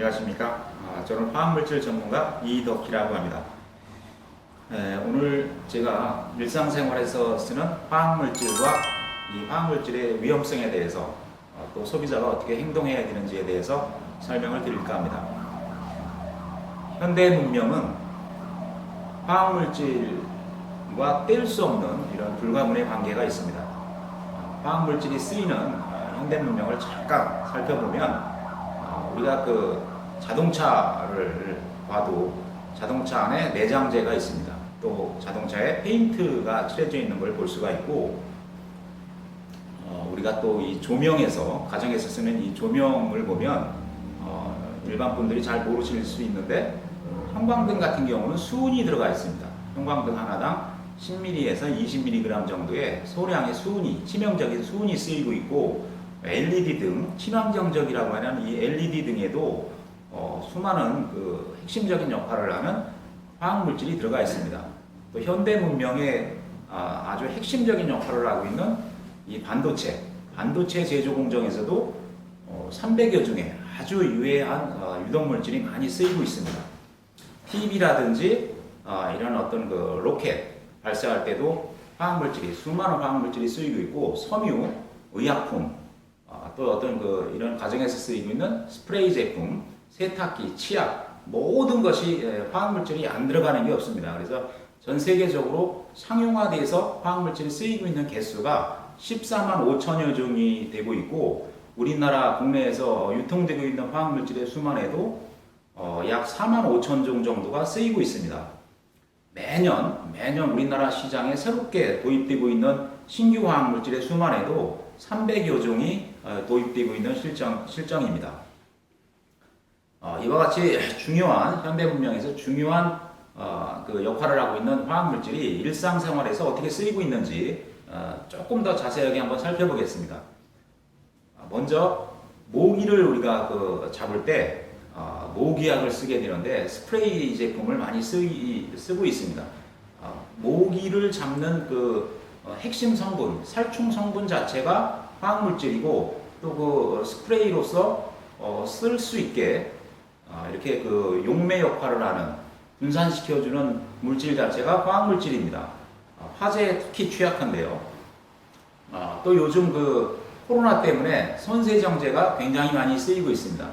안녕하십니까. 저는 화학물질 전문가 이덕희라고 합니다. 오늘 제가 일상생활에서 쓰는 화학물질과 이 화학물질의 위험성에 대해서 또 소비자가 어떻게 행동해야 되는지에 대해서 설명을 드릴까 합니다. 현대 문명은 화학물질과 뗄 수 없는 이런 불가분의 관계가 있습니다. 화학물질이 쓰이는 현대 문명을 잠깐 살펴보면 우리가 그 자동차를 봐도 자동차 안에 내장재가 있습니다. 또 자동차에 페인트가 칠해져 있는 걸 볼 수가 있고, 우리가 또 이 조명에서 가정에서 쓰는 이 조명을 보면 일반 분들이 잘 모르실 수 있는데 형광등 같은 경우는 수은이 들어가 있습니다. 형광등 하나당 10ml에서 20mg 정도의 소량의 수은이, 치명적인 수은이 쓰이고 있고, LED 등, 친환경적이라고 하는 이 LED 등에도 수많은 그 핵심적인 역할을 하는 화학물질이 들어가 있습니다. 또 현대 문명의 아주 핵심적인 역할을 하고 있는 이 반도체 제조 공정에서도 300여 중에 아주 유해한 유독물질이 많이 쓰이고 있습니다. TV라든지 이런 어떤 그 로켓 발사할 때도 수많은 화학물질이 쓰이고 있고, 섬유, 의약품, 또 어떤 이런 가정에서 쓰이고 있는 스프레이 제품, 세탁기, 치약, 모든 것이 화학물질이 안 들어가는 게 없습니다. 그래서 전 세계적으로 상용화돼서 화학물질이 쓰이고 있는 개수가 14만 5천여 종이 되고 있고, 우리나라 국내에서 유통되고 있는 화학물질의 수만 해도 약 4만 5천 종 정도가 쓰이고 있습니다. 매년 우리나라 시장에 새롭게 도입되고 있는 신규 화학물질의 수만 해도 300여 종이 도입되고 있는 실정입니다. 이와 같이 중요한 현대 문명에서 중요한 그 역할을 하고 있는 화학물질이 일상생활에서 어떻게 쓰이고 있는지 조금 더 자세하게 한번 살펴보겠습니다. 먼저 모기를 우리가 잡을 때 모기약을 쓰게 되는데 스프레이 제품을 많이 쓰고 있습니다. 모기를 잡는 핵심 성분, 살충 성분 자체가 화학물질이고, 또 스프레이로서 쓸 수 있게 이렇게 용매 역할을 하는, 분산시켜주는 물질 자체가 화학물질입니다. 화재에 특히 취약한데요. 또 요즘 코로나 때문에 손세정제가 굉장히 많이 쓰이고 있습니다.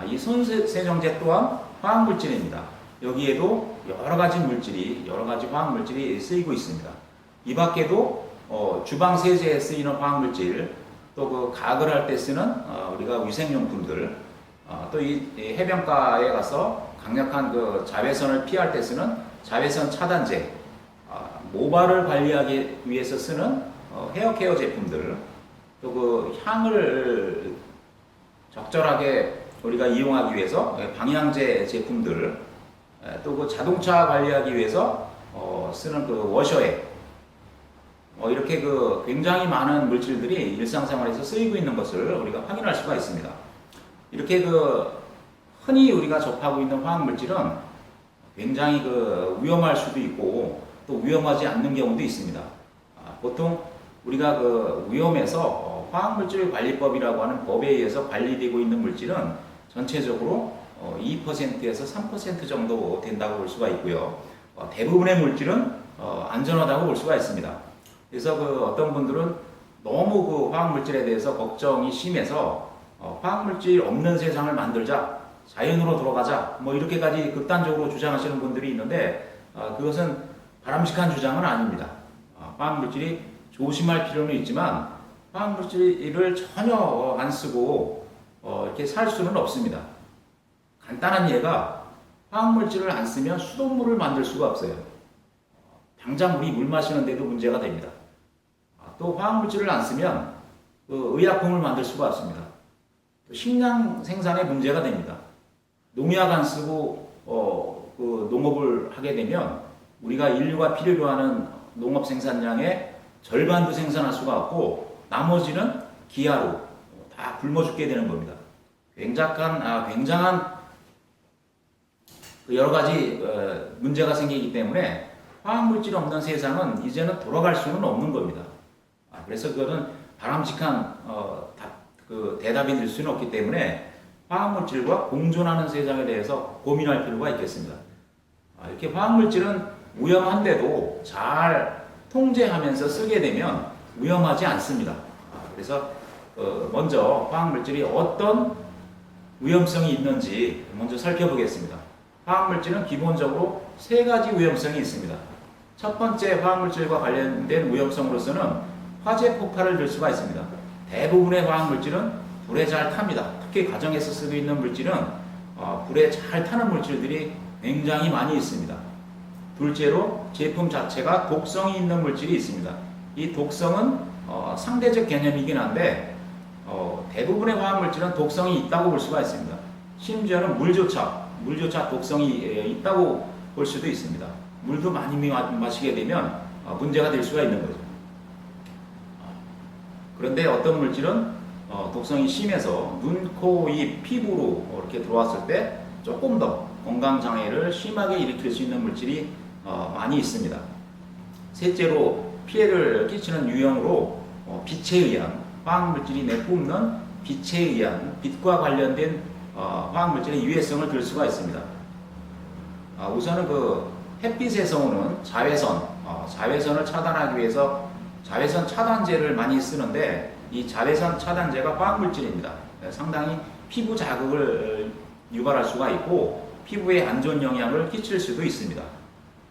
이 손세정제 또한 화학물질입니다. 여기에도 여러 가지 화학물질이 쓰이고 있습니다. 이 밖에도 주방 세제에 쓰이는 화학물질, 또 가글 할 때 쓰는 우리가 위생용품들, 또 이 해변가에 가서 강력한 자외선을 피할 때 쓰는 자외선 차단제, 모발을 관리하기 위해서 쓰는 헤어케어 제품들, 또 향을 적절하게 우리가 이용하기 위해서 방향제 제품들, 또 자동차 관리하기 위해서 쓰는 워셔액, 이렇게 굉장히 많은 물질들이 일상생활에서 쓰이고 있는 것을 우리가 확인할 수가 있습니다. 이렇게 흔히 우리가 접하고 있는 화학물질은 굉장히 위험할 수도 있고, 또 위험하지 않는 경우도 있습니다. 보통 우리가 위험해서 화학물질 관리법이라고 하는 법에 의해서 관리되고 있는 물질은 전체적으로 2%에서 3% 정도 된다고 볼 수가 있고요. 대부분의 물질은 안전하다고 볼 수가 있습니다. 그래서 어떤 분들은 너무 화학물질에 대해서 걱정이 심해서 화학물질 없는 세상을 만들자, 자연으로 돌아가자, 이렇게까지 극단적으로 주장하시는 분들이 있는데, 그것은 바람직한 주장은 아닙니다. 화학물질이 조심할 필요는 있지만 화학물질을 전혀 안 쓰고 이렇게 살 수는 없습니다. 간단한 예가, 화학물질을 안 쓰면 수돗물을 만들 수가 없어요. 당장 우리 물 마시는데도 문제가 됩니다. 또 화학물질을 안 쓰면 의약품을 만들 수가 없습니다. 또 식량 생산에 문제가 됩니다. 농약 안 쓰고 농업을 하게 되면 우리가 인류가 필요로 하는 농업 생산량의 절반도 생산할 수가 없고, 나머지는 기아로 다 굶어 죽게 되는 겁니다. 굉장한 여러 가지 문제가 생기기 때문에 화학물질 없는 세상은 이제는 돌아갈 수는 없는 겁니다. 그래서 그거는 바람직한 대답이 될 수는 없기 때문에 화학물질과 공존하는 세상에 대해서 고민할 필요가 있겠습니다. 이렇게 화학물질은 위험한데도 잘 통제하면서 쓰게 되면 위험하지 않습니다. 그래서 먼저 화학물질이 어떤 위험성이 있는지 먼저 살펴보겠습니다. 화학물질은 기본적으로 세 가지 위험성이 있습니다. 첫 번째 화학물질과 관련된 위험성으로서는 화재 폭발을 들 수가 있습니다. 대부분의 화학물질은 불에 잘 탑니다. 특히 가정에서 쓰고 있는 물질은 불에 잘 타는 물질들이 굉장히 많이 있습니다. 둘째로 제품 자체가 독성이 있는 물질이 있습니다. 이 독성은 상대적 개념이긴 한데 대부분의 화학물질은 독성이 있다고 볼 수가 있습니다. 심지어는 물조차 독성이 있다고 볼 수도 있습니다. 물도 많이 마시게 되면 문제가 될 수가 있는 거죠. 그런데 어떤 물질은 독성이 심해서 눈, 코, 입, 피부로 이렇게 들어왔을 때 조금 더 건강장애를 심하게 일으킬 수 있는 물질이 많이 있습니다. 셋째로 피해를 끼치는 유형으로 빛에 의한 화학물질이 내뿜는 빛에 의한 빛과 관련된 화학물질의 유해성을 들 수가 있습니다. 우선은 햇빛에서 오는 자외선을 차단하기 위해서 자외선 차단제를 많이 쓰는데 이 자외선 차단제가 화학물질입니다. 상당히 피부 자극을 유발할 수가 있고 피부에 안 좋은 영향을 끼칠 수도 있습니다.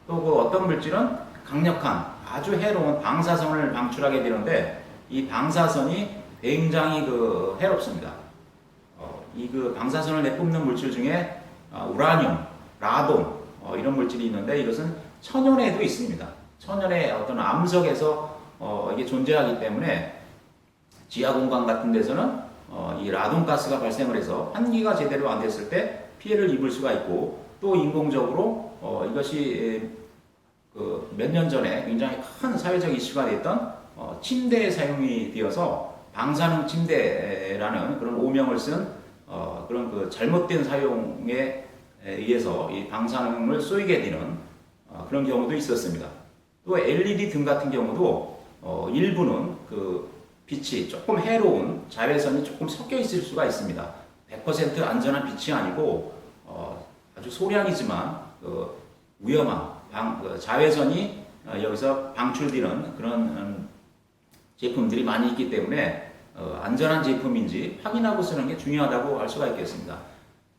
또 어떤 물질은 강력한 아주 해로운 방사선을 방출하게 되는데 이 방사선이 굉장히 해롭습니다. 이 방사선을 내뿜는 물질 중에 우라늄, 라돈 이런 물질이 있는데 이것은 천연에도 있습니다. 천연의 어떤 암석에서 이게 존재하기 때문에 지하 공간 같은 데서는 이 라돈 가스가 발생을 해서 환기가 제대로 안 됐을 때 피해를 입을 수가 있고 또 인공적으로 이것이 몇 년 전에 굉장히 큰 사회적 이슈가 됐던 침대에 사용이 되어서 방사능 침대라는 그런 오명을 쓴 그런 잘못된 사용에 의해서 이 방사능을 쏘이게 되는 그런 경우도 있었습니다. 또 LED 등 같은 경우도 일부는 빛이 조금 해로운 자외선이 조금 섞여 있을 수가 있습니다. 100% 안전한 빛이 아니고 아주 소량이지만 위험한 자외선이 여기서 방출되는 그런 제품들이 많이 있기 때문에 안전한 제품인지 확인하고 쓰는 게 중요하다고 할 수가 있겠습니다.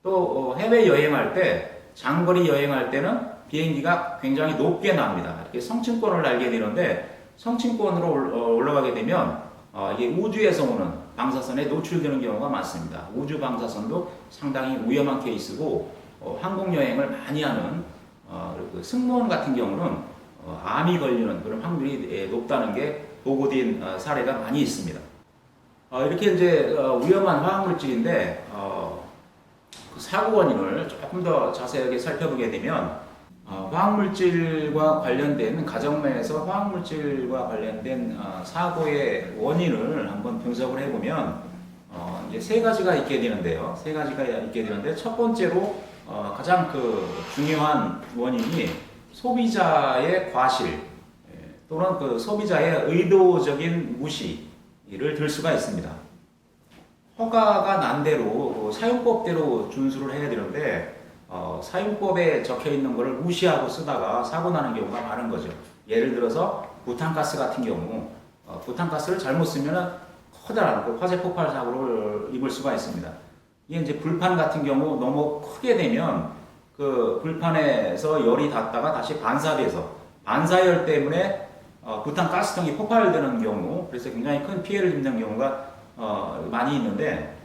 또 해외 여행할 때 장거리 여행할 때는 비행기가 굉장히 높게 납니다. 이렇게 성층권을 날게 되는데 성층권으로 올라가게 되면 이게 우주에서 오는 방사선에 노출되는 경우가 많습니다. 우주 방사선도 상당히 위험한 케이스고 항공 여행을 많이 하는 승무원 같은 경우는 암이 걸리는 그런 확률이 높다는 게 보고된 사례가 많이 있습니다. 이렇게 이제 위험한 화학물질인데 사고 원인을 조금 더 자세하게 살펴보게 되면 화학물질과 관련된 가정내에서 화학물질과 관련된 사고의 원인을 한번 분석을 해보면 이제 세 가지가 있게 되는데요. 세 가지가 있게 되는데 첫 번째로 가장 중요한 원인이 소비자의 과실 또는 소비자의 의도적인 무시를 들 수가 있습니다. 허가가 난 대로 사용법대로 준수를 해야 되는데 사용법에 적혀 있는 것을 무시하고 쓰다가 사고 나는 경우가 많은 거죠. 예를 들어서 부탄가스 같은 경우 부탄가스를 잘못 쓰면 커다란 화재 폭발 사고를 입을 수가 있습니다. 이게 이제 불판 같은 경우 너무 크게 되면 불판에서 열이 닿다가 다시 반사돼서 반사열 때문에 부탄가스통이 폭발되는 경우, 그래서 굉장히 큰 피해를 입는 경우가 많이 있는데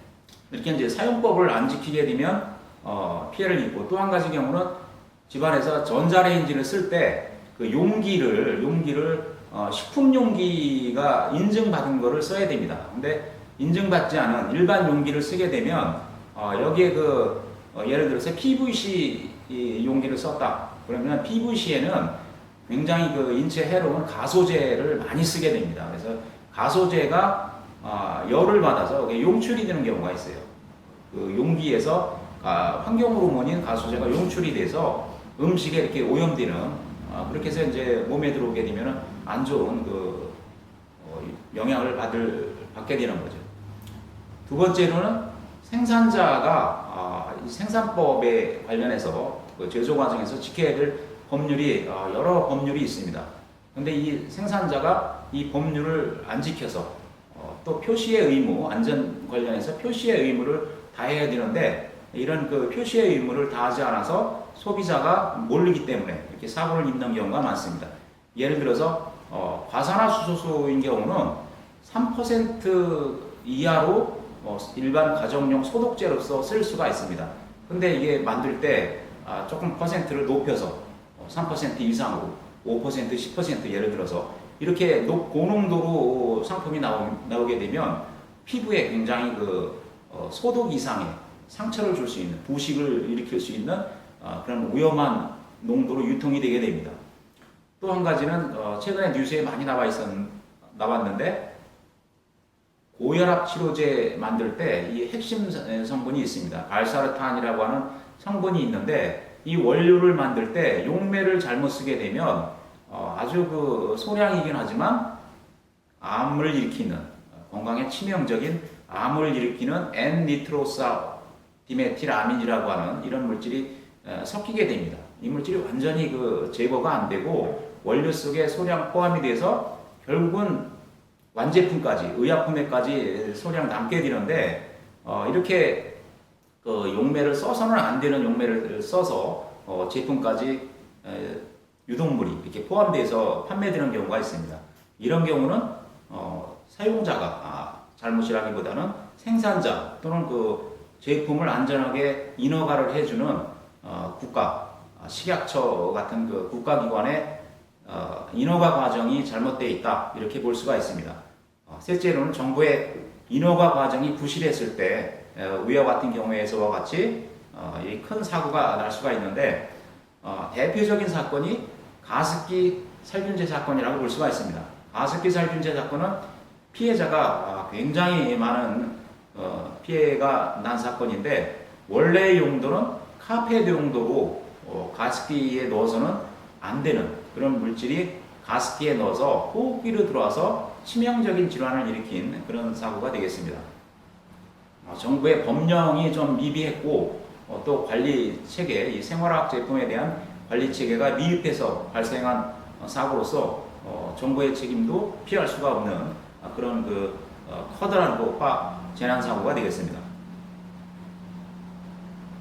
이렇게 이제 사용법을 안 지키게 되면 피해를 입고 또 한 가지 경우는 집안에서 전자레인지를 쓸 때 그 용기를 식품 용기가 인증받은 거를 써야 됩니다. 근데 인증받지 않은 일반 용기를 쓰게 되면 여기에 예를 들어서 PVC 용기를 썼다. 그러면 PVC에는 굉장히 인체 해로운 가소제를 많이 쓰게 됩니다. 그래서 가소제가 열을 받아서 용출이 되는 경우가 있어요. 그 용기에서 환경 호르몬인 가소제가 용출이 돼서 음식에 이렇게 오염되는 그렇게 해서 이제 몸에 들어오게 되면 안 좋은 영향을 받게 되는 거죠. 두 번째로는 생산자가 이 생산법에 관련해서 그 제조 과정에서 지켜야 될 법률이 여러 법률이 있습니다. 근데 이 생산자가 이 법률을 안 지켜서 또 표시의 의무, 안전 관련해서 표시의 의무를 다해야 되는데 이런 그 표시의 의무를 다하지 않아서 소비자가 모르기 때문에 이렇게 사고를 입는 경우가 많습니다. 예를 들어서 과산화수소수인 경우는 3% 이하로 일반 가정용 소독제로서 쓸 수가 있습니다. 근데 이게 만들 때 조금 퍼센트를 높여서 3% 이상으로 5%, 10% 예를 들어서 이렇게 고농도로 상품이 나오게 되면 피부에 굉장히 소독 이상의 상처를 줄 수 있는, 부식을 일으킬 수 있는 그런 위험한 농도로 유통이 되게 됩니다. 또 한 가지는 최근에 뉴스에 많이 나왔는데 고혈압 치료제 만들 때 이 핵심 성분이 있습니다. 발사르탄이라고 하는 성분이 있는데 이 원료를 만들 때 용매를 잘못 쓰게 되면 아주 소량이긴 하지만 암을 일으키는 건강에 치명적인 암을 일으키는 N-니트로사디메틸아민이라고 하는 이런 물질이 섞이게 됩니다. 이 물질이 완전히 제거가 안 되고 원료 속에 소량 포함이 돼서 결국은 완제품까지 의약품에까지 소량 남게 되는데 이렇게 용매를 써서는 안 되는 용매를 써서 제품까지 유독물이 이렇게 포함돼서 판매되는 경우가 있습니다. 이런 경우는 사용자가 잘못이라기보다는 생산자 또는 제품을 안전하게 인허가를 해주는 국가, 식약처 같은 국가기관의 인허가 과정이 잘못되어 있다 이렇게 볼 수가 있습니다. 셋째로는 정부의 인허가 과정이 부실했을 때 위와 같은 경우에서와 같이 큰 사고가 날 수가 있는데 대표적인 사건이 가습기 살균제 사건이라고 볼 수가 있습니다. 가습기 살균제 사건은 피해자가 굉장히 많은 피해가 난 사건인데 원래의 용도는 카페드 용도로 가습기에 넣어서는 안 되는 그런 물질이 가습기에 넣어서 호흡기로 들어와서 치명적인 질환을 일으킨 그런 사고가 되겠습니다. 정부의 법령이 좀 미비했고 또 관리 체계, 이 생활화학 제품에 대한 관리 체계가 미흡해서 발생한 사고로서 정부의 책임도 피할 수가 없는 그런 커다란 재난 사고가 되겠습니다.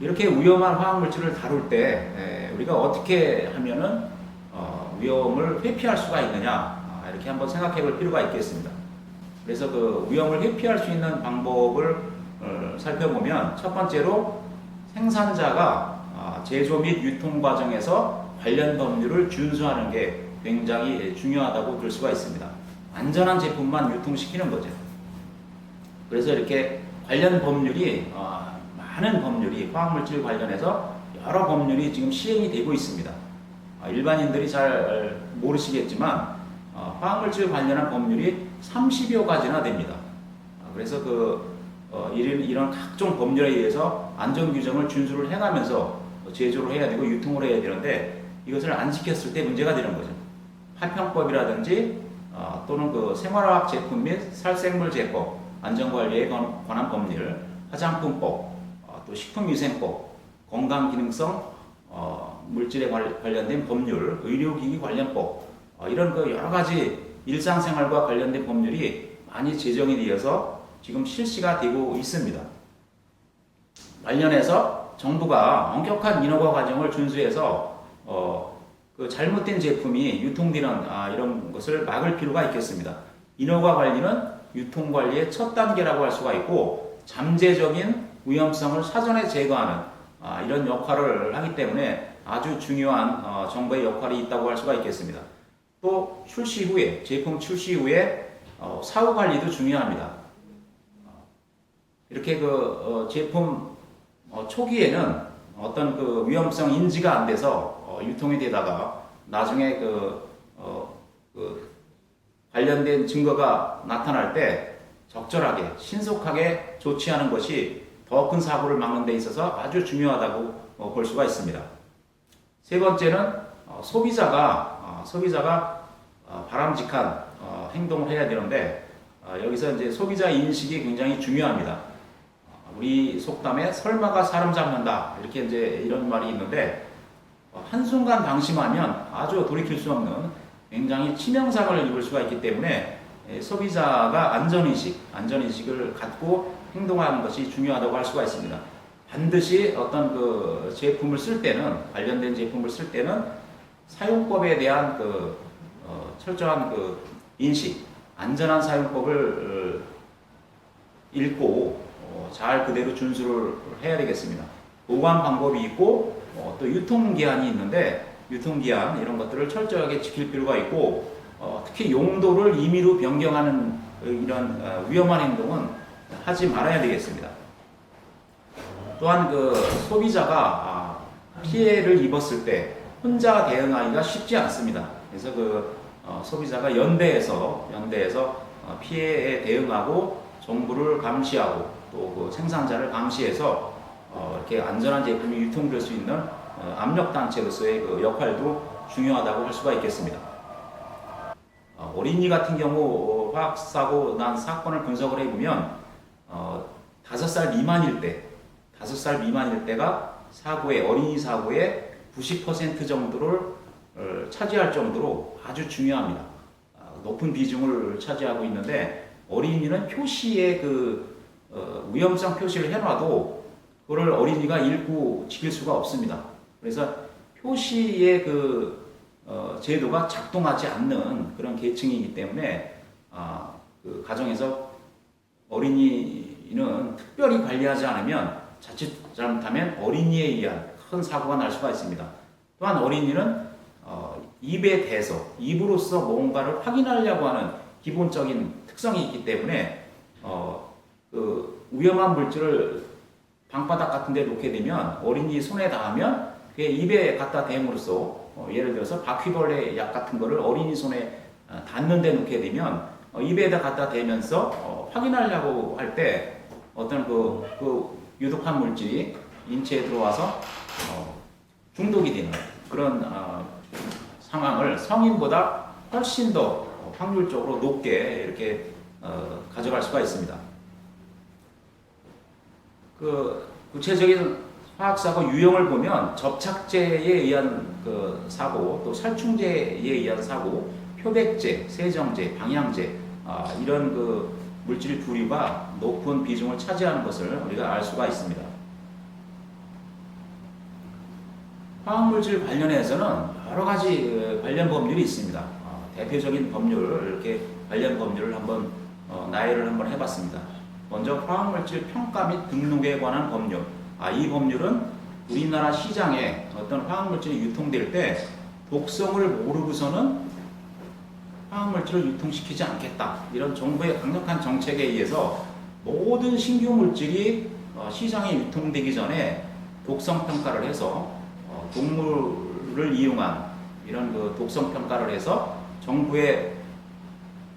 이렇게 위험한 화학물질을 다룰 때 우리가 어떻게 하면은 위험을 회피할 수가 있느냐 이렇게 한번 생각해 볼 필요가 있겠습니다. 그래서 위험을 회피할 수 있는 방법을 살펴보면 첫 번째로 생산자가 제조 및 유통 과정에서 관련 법률을 준수하는 게 굉장히 중요하다고 볼 수가 있습니다. 안전한 제품만 유통시키는 거죠. 그래서 이렇게 관련 법률이 많은 법률이 화학물질 관련해서 여러 법률이 지금 시행이 되고 있습니다. 일반인들이 잘 모르시겠지만 화학물질 관련한 법률이 30여 가지나 됩니다. 그래서 이런 각종 법률에 의해서 안전규정을 준수를 해가면서 제조를 해야 되고 유통을 해야 되는데 이것을 안 지켰을 때 문제가 되는 거죠. 화평법이라든지 또는 생활화학 제품 및 살생물 제법, 안전관리에 관한 법률, 화장품법, 또 식품위생법, 건강기능성 물질에 관련된 법률, 의료기기 관련법 이런 여러 가지 일상생활과 관련된 법률이 많이 제정이 되어서 지금 실시가 되고 있습니다. 관련해서 정부가 엄격한 인허가 과정을 준수해서 잘못된 제품이 유통되는 이런 것을 막을 필요가 있겠습니다. 인허가 관리는 유통 관리의 첫 단계라고 할 수가 있고 잠재적인 위험성을 사전에 제거하는 이런 역할을 하기 때문에 아주 중요한 정부의 역할이 있다고 할 수가 있겠습니다. 또 제품 출시 후에 사후 관리도 중요합니다. 이렇게 제품 초기에는 어떤 위험성 인지가 안 돼서 유통이 되다가 나중에 관련된 증거가 나타날 때 적절하게 신속하게 조치하는 것이 더 큰 사고를 막는 데 있어서 아주 중요하다고 볼 수가 있습니다. 세 번째는 소비자가 바람직한 행동을 해야 되는데 여기서 이제 소비자 인식이 굉장히 중요합니다. 우리 속담에 설마가 사람 잡는다 이렇게 이제 이런 말이 있는데 한순간 방심하면 아주 돌이킬 수 없는 굉장히 치명상을 입을 수가 있기 때문에 소비자가 안전의식을 갖고 행동하는 것이 중요하다고 할 수가 있습니다. 반드시 어떤 그 제품을 쓸 때는, 관련된 제품을 쓸 때는 사용법에 대한 철저한 인식, 안전한 사용법을 읽고 잘 그대로 준수를 해야 되겠습니다. 보관 방법이 있고 또 유통기한이 있는데 유통기한 이런 것들을 철저하게 지킬 필요가 있고 특히 용도를 임의로 변경하는 이런 위험한 행동은 하지 말아야 되겠습니다. 또한 소비자가 피해를 입었을 때 혼자 대응하기가 쉽지 않습니다. 그래서 소비자가 연대해서 피해에 대응하고 정부를 감시하고 또 생산자를 감시해서 이렇게 안전한 제품이 유통될 수 있는 압력단체로서의 역할도 중요하다고 할 수가 있겠습니다. 어린이 같은 경우 화학사고 난 사건을 분석을 해보면 5살 미만일 때가 어린이 사고의 90% 정도를 차지할 정도로 아주 중요합니다. 높은 비중을 차지하고 있는데 어린이는 표시에 위험성 표시를 해놔도 그거를 어린이가 읽고 지킬 수가 없습니다. 그래서 표시의 제도가 작동하지 않는 그런 계층이기 때문에 가정에서 어린이는 특별히 관리하지 않으면 자칫 잘못하면 어린이에 의한 큰 사고가 날 수가 있습니다. 또한 어린이는 입에 대서 입으로써 뭔가를 확인하려고 하는 기본적인 특성이 있기 때문에 위험한 물질을 방바닥 같은 데 놓게 되면 어린이 손에 닿으면 그게 입에 갖다 댐으로써 예를 들어서 바퀴벌레 약 같은 거를 어린이 손에 닿는 데 놓게 되면 입에다 갖다 대면서 확인하려고 할 때 어떤 유독한 물질이 인체에 들어와서 중독이 되는 그런 상황을 성인보다 훨씬 더 확률적으로 높게 이렇게 가져갈 수가 있습니다. 구체적인 화학사고 유형을 보면 접착제에 의한 사고, 또 살충제에 의한 사고, 표백제, 세정제, 방향제 이런 물질 부류가 높은 비중을 차지하는 것을 우리가 알 수가 있습니다. 화학물질 관련해서는 여러 가지 관련 법률이 있습니다. 대표적인 법률, 이렇게 관련 법률을 한번 나열을 한번 해봤습니다. 먼저 화학물질 평가 및 등록에 관한 법률. 이 법률은 우리나라 시장에 어떤 화학물질이 유통될 때 독성을 모르고서는 화학물질을 유통시키지 않겠다. 이런 정부의 강력한 정책에 의해서 모든 신규 물질이 시장에 유통되기 전에 독성 평가를 해서 동물을 이용한 이런 독성 평가를 해서 정부에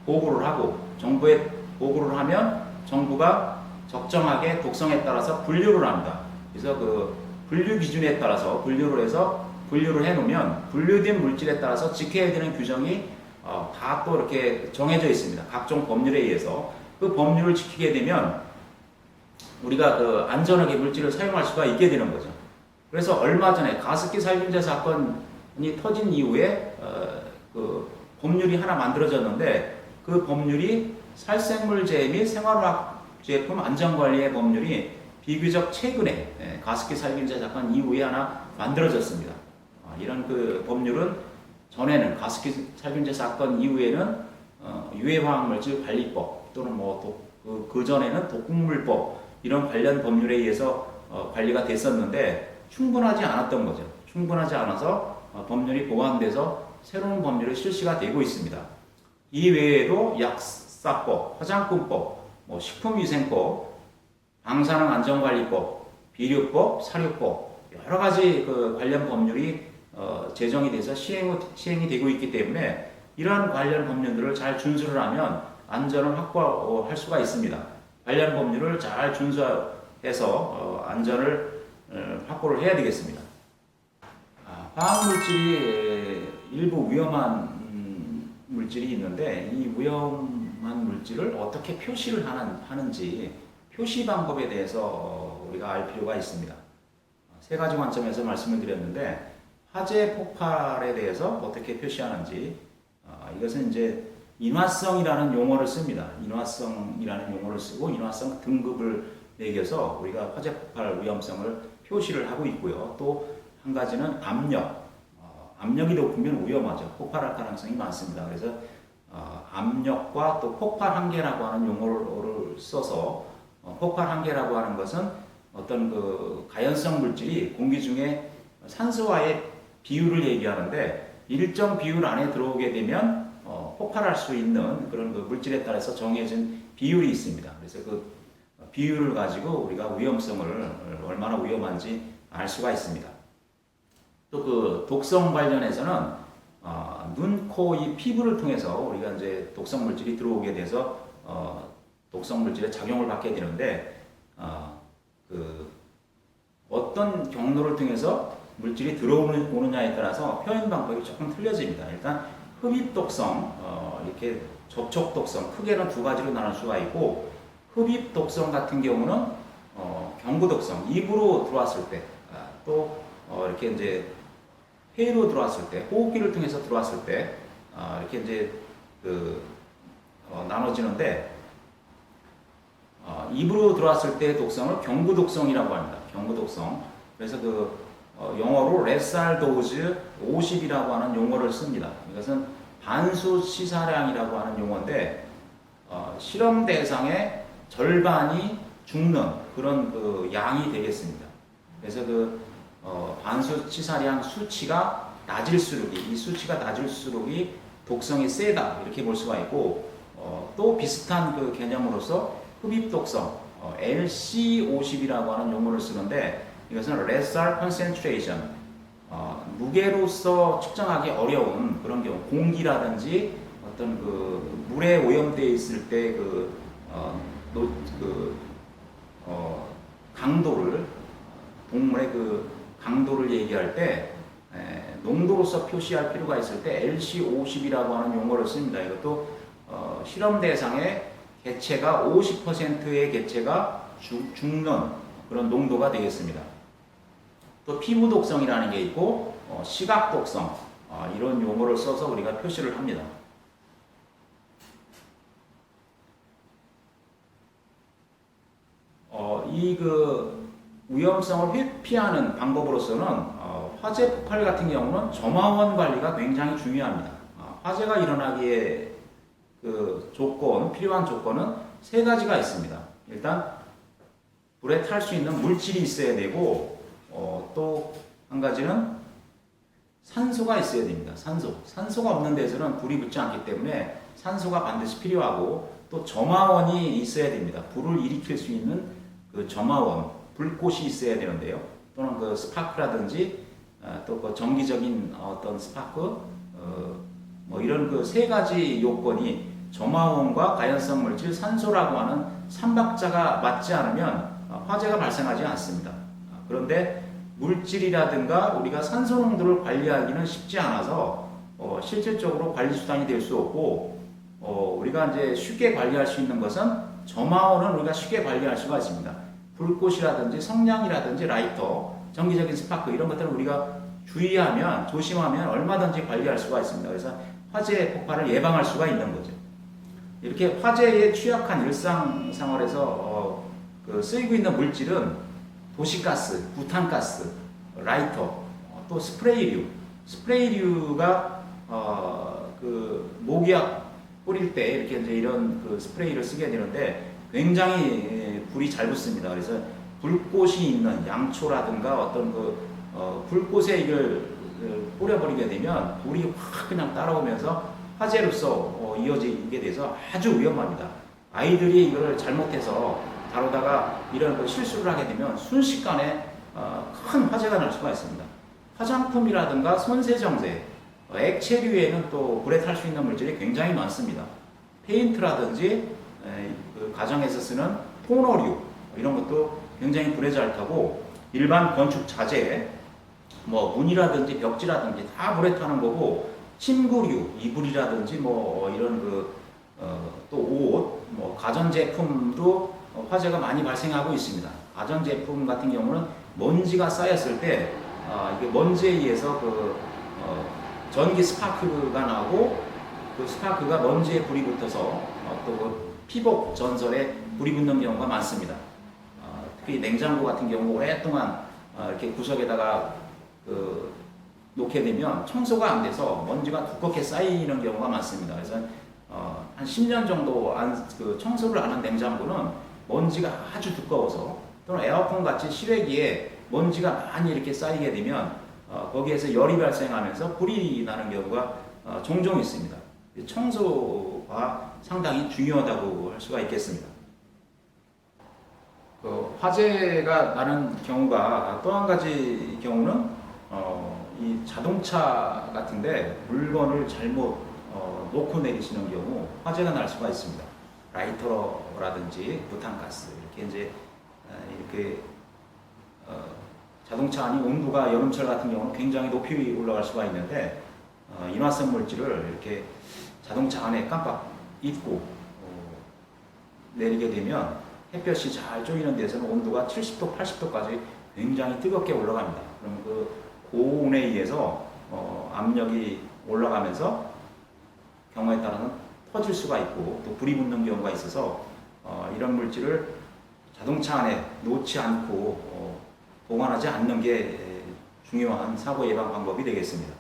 보고를 하고 정부에 보고를 하면 정부가 적정하게 독성에 따라서 분류를 합니다. 그래서 분류 기준에 따라서 분류를 해서 분류를 해놓으면 분류된 물질에 따라서 지켜야 되는 규정이 다 또 이렇게 정해져 있습니다. 각종 법률에 의해서 그 법률을 지키게 되면 우리가 안전하게 물질을 사용할 수가 있게 되는 거죠. 그래서 얼마 전에 가습기 살균제 사건이 터진 이후에 법률이 하나 만들어졌는데 그 법률이 살생물제 및 생활화학 제품 안전관리의 법률이 비교적 최근에 가습기 살균제 사건 이후에 하나 만들어졌습니다. 이런 법률은 전에는 가습기 살균제 사건 이후에는 유해화학물질 관리법 또는 그 전에는 독극물법 이런 관련 법률에 의해서 관리가 됐었는데 충분하지 않았던 거죠. 충분하지 않아서 법률이 보완돼서 새로운 법률이 실시가 되고 있습니다. 이 외에도 약사법, 화장품법, 식품위생법, 방사능안전관리법, 비료법, 사료법 여러 가지 관련 법률이 제정이 돼서 시행이 되고 있기 때문에 이러한 관련 법률들을 잘 준수를 하면 안전을 확보할 수가 있습니다. 관련 법률을 잘 준수해서 안전을 확보를 해야 되겠습니다. 화학물질이 일부 위험한 물질이 있는데 이 위험한 물질을 어떻게 표시를 하는지 표시 방법에 대해서 우리가 알 필요가 있습니다. 세 가지 관점에서 말씀을 드렸는데 화재 폭발에 대해서 어떻게 표시하는지 이것은 이제 인화성이라는 용어를 씁니다. 인화성이라는 용어를 쓰고 인화성 등급을 매겨서 우리가 화재 폭발 위험성을 표시를 하고 있고요. 또 한 가지는 압력. 압력이 높으면 위험하죠. 폭발할 가능성이 많습니다. 그래서 압력과 또 폭발 한계라고 하는 용어를 써서 폭발 한계라고 하는 것은 어떤 그 가연성 물질이 공기 중에 산소와의 비율을 얘기하는데 일정 비율 안에 들어오게 되면 폭발할 수 있는 그런 그 물질에 따라서 정해진 비율이 있습니다. 그래서 그 비율을 가지고 우리가 위험성을 얼마나 위험한지 알 수가 있습니다. 또 그 독성 관련해서는 눈, 코, 이 피부를 통해서 우리가 이제 독성 물질이 들어오게 돼서 독성 물질의 작용을 받게 되는데 그 어떤 경로를 통해서 물질이 들어오느냐에 따라서 표현 방법이 조금 틀려집니다. 일단 흡입 독성, 이렇게 접촉 독성, 크게는 두 가지로 나눌 수가 있고 흡입 독성 같은 경우는 경구 독성, 입으로 들어왔을 때, 또 이렇게 이제 폐로 들어왔을 때, 호흡기를 통해서 들어왔을 때 이렇게 이제 나눠지는데 입으로 들어왔을 때 독성을 경구 독성이라고 합니다. 경구 독성. 그래서 영어로 레살 도즈 50이라고 하는 용어를 씁니다. 이것은 반수 치사량이라고 하는 용어인데 실험 대상의 절반이 죽는 그런 그 양이 되겠습니다. 그래서 반수 치사량 수치가 낮을수록 이 수치가 낮을수록이 독성이 세다 이렇게 볼 수가 있고 또 비슷한 그 개념으로서 흡입 독성 LC50이라고 하는 용어를 쓰는데 이것은 Lessar Concentration 무게로서 측정하기 어려운 그런 경우 공기라든지 어떤 그 물에 오염되어 있을 때 강도를 동물의 그 강도를 얘기할 때 농도로서 표시할 필요가 있을 때 LC50이라고 하는 용어를 씁니다. 이것도 실험 대상의 개체가 50%의 개체가 죽는 그런 농도가 되겠습니다. 또 피부 독성이라는 게 있고 시각 독성 이런 용어를 써서 우리가 표시를 합니다. 이 위험성을 회피하는 방법으로서는 화재 폭발 같은 경우는 점화원 관리가 굉장히 중요합니다. 화재가 일어나기에 필요한 조건은 세 가지가 있습니다. 일단 불에 탈 수 있는 물질이 있어야 되고 또 한 가지는 산소가 있어야 됩니다. 산소가 없는 데서는 불이 붙지 않기 때문에 산소가 반드시 필요하고 또 점화원이 있어야 됩니다. 불을 일으킬 수 있는 그 점화원, 불꽃이 있어야 되는데요. 또는 스파크라든지 또 정기적인 어떤 스파크 뭐 이런 세 가지 요건이 점화원과 가연성 물질, 산소라고 하는 삼박자가 맞지 않으면 화재가 발생하지 않습니다. 그런데 물질이라든가 우리가 산소 농도를 관리하기는 쉽지 않아서 실질적으로 관리 수단이 될 수 없고 우리가 이제 쉽게 관리할 수 있는 것은 점화원은 우리가 쉽게 관리할 수가 있습니다. 불꽃이라든지 성냥이라든지 라이터, 정기적인 스파크 이런 것들을 우리가 주의하면 조심하면 얼마든지 관리할 수가 있습니다. 그래서 화재 폭발을 예방할 수가 있는 거죠. 이렇게 화재에 취약한 일상생활에서 쓰이고 있는 물질은 도시가스, 부탄가스, 라이터, 또 스프레이류가 모기약 뿌릴 때 이렇게 이제 이런 스프레이를 쓰게 되는데 굉장히 불이 잘 붙습니다. 그래서 불꽃이 있는 양초라든가 어떤 불꽃에 이걸 뿌려버리게 되면 불이 확 그냥 따라오면서 화재로서 이어지게 돼서 아주 위험합니다. 아이들이 이걸 잘못해서 다루다가 이런 실수를 하게 되면 순식간에 큰 화재가 날 수가 있습니다. 화장품이라든가 손세정제, 액체류에는 또 불에 탈 수 있는 물질이 굉장히 많습니다. 페인트라든지 가정에서 쓰는 토너류 이런 것도 굉장히 불에 잘 타고 일반 건축 자재, 문이라든지 벽지라든지 다 불에 타는 거고 침구류, 이불이라든지 이런 또 옷, 가전제품도 화재가 많이 발생하고 있습니다. 가전제품 같은 경우는 먼지가 쌓였을 때 이게 먼지에 의해서 전기 스파크가 나고 그 스파크가 먼지에 불이 붙어서 또 그 피복 전선에 불이 붙는 경우가 많습니다. 특히 냉장고 같은 경우 오랫동안 이렇게 구석에다가 놓게 되면 청소가 안 돼서 먼지가 두껍게 쌓이는 경우가 많습니다. 그래서 한 10년 정도 청소를 안 한 냉장고는 먼지가 아주 두꺼워서 또는 에어컨 같이 실외기에 먼지가 많이 이렇게 쌓이게 되면 거기에서 열이 발생하면서 불이 나는 경우가 종종 있습니다. 청소가 상당히 중요하다고 할 수가 있겠습니다. 화재가 나는 경우가 또 한 가지 경우는 이 자동차 같은데 물건을 잘못 놓고 내리시는 경우 화재가 날 수가 있습니다. 라이터라든지 부탄가스 이렇게 이제 이렇게 자동차 안이 온도가 여름철 같은 경우는 굉장히 높이 올라갈 수가 있는데 인화성 물질을 이렇게 자동차 안에 깜빡 잊고 내리게 되면 햇볕이 잘 쪼이는 데서는 온도가 70도, 80도까지 굉장히 뜨겁게 올라갑니다. 그럼 그 고온에 의해서 압력이 올라가면서 경우에 따라서는 터질 수가 있고 또 불이 붙는 경우가 있어서 이런 물질을 자동차 안에 놓지 않고 보관하지 않는 게 중요한 사고 예방 방법이 되겠습니다.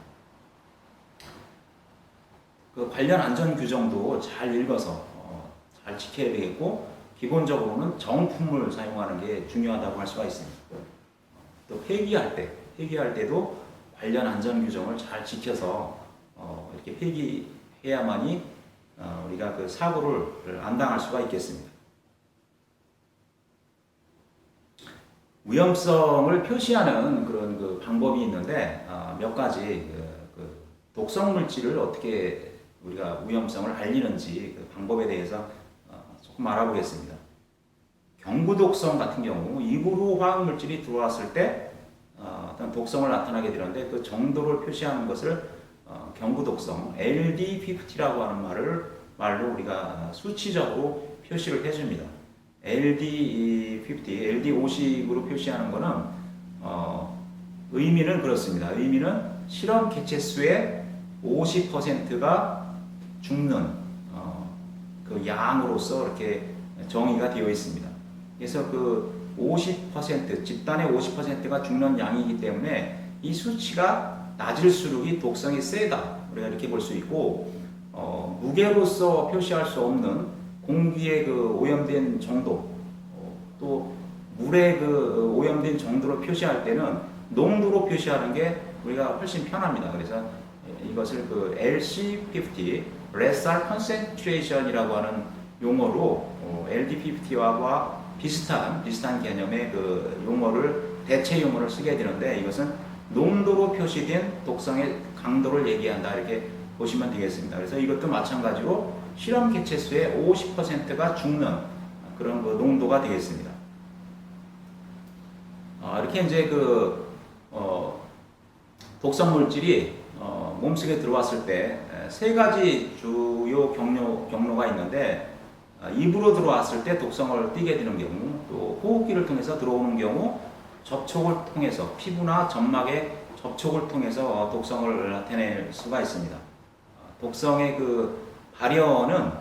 그 관련 안전 규정도 잘 읽어서 잘 지켜야 되겠고 기본적으로는 정품을 사용하는 게 중요하다고 할 수가 있습니다. 또 폐기할 때도 관련 안전 규정을 잘 지켜서 이렇게 폐기해야만이 우리가 그 사고를 안 당할 수가 있겠습니다. 위험성을 표시하는 그런 그 방법이 있는데 몇 가지 독성 물질을 어떻게 우리가 위험성을 알리는지 그 방법에 대해서 조금 알아보겠습니다. 경구독성 같은 경우 입으로 화학물질이 들어왔을 때 어떤 독성을 나타나게 되는데 그 정도를 표시하는 것을 경구독성 LD50라고 하는 말로 우리가 수치적으로 표시를 해줍니다. LD50, LD50으로 표시하는 것은 의미는 그렇습니다. 의미는 실험 개체수의 50%가 죽는 그 양으로서 이렇게 정의가 되어 있습니다. 그래서 그 50%, 집단의 50%가 죽는 양이기 때문에 이 수치가 낮을수록 이 독성이 세다. 우리가 이렇게 볼 수 있고, 무게로서 표시할 수 없는 공기의 그 오염된 정도, 또 물의 그 오염된 정도로 표시할 때는 농도로 표시하는 게 우리가 훨씬 편합니다. 그래서 이것을 그 LC50, Lessor Concentration이라고 하는 용어로 LD50와 비슷한 개념의 그 용어를 대체 용어를 쓰게 되는데 이것은 농도로 표시된 독성의 강도를 얘기한다 이렇게 보시면 되겠습니다. 그래서 이것도 마찬가지로 실험 개체수의 50%가 죽는 그런 그 농도가 되겠습니다. 이렇게 이제 독성 물질이 몸속에 들어왔을 때 세 가지 주요 경로가 있는데 입으로 들어왔을 때 독성을 띠게 되는 경우, 또 호흡기를 통해서 들어오는 경우, 접촉을 통해서 피부나 점막의 접촉을 통해서 독성을 나타낼 수가 있습니다. 독성의 그 발현은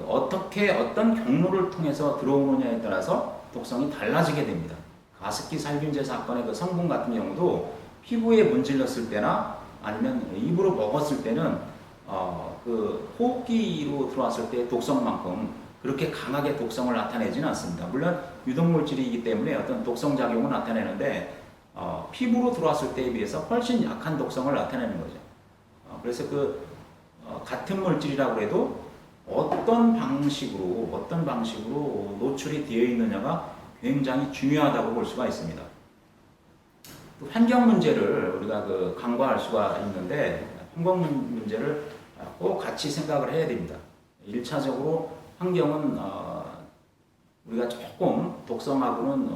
어떤 경로를 통해서 들어오느냐에 따라서 독성이 달라지게 됩니다. 가습기 살균제 사건의 그 성분 같은 경우도 피부에 문질렀을 때나 아니면 입으로 먹었을 때는 그 호흡기로 들어왔을 때 독성만큼 그렇게 강하게 독성을 나타내지는 않습니다. 물론 유독물질이기 때문에 어떤 독성 작용을 나타내는데 피부로 들어왔을 때에 비해서 훨씬 약한 독성을 나타내는 거죠. 그래서 같은 물질이라고 해도 어떤 방식으로 노출이 되어 있느냐가 굉장히 중요하다고 볼 수가 있습니다. 또 환경 문제를 우리가 간과할 수가 있는데 환경 문제를 꼭 같이 생각을 해야 됩니다. 1차적으로 환경은 우리가 조금 독성하고는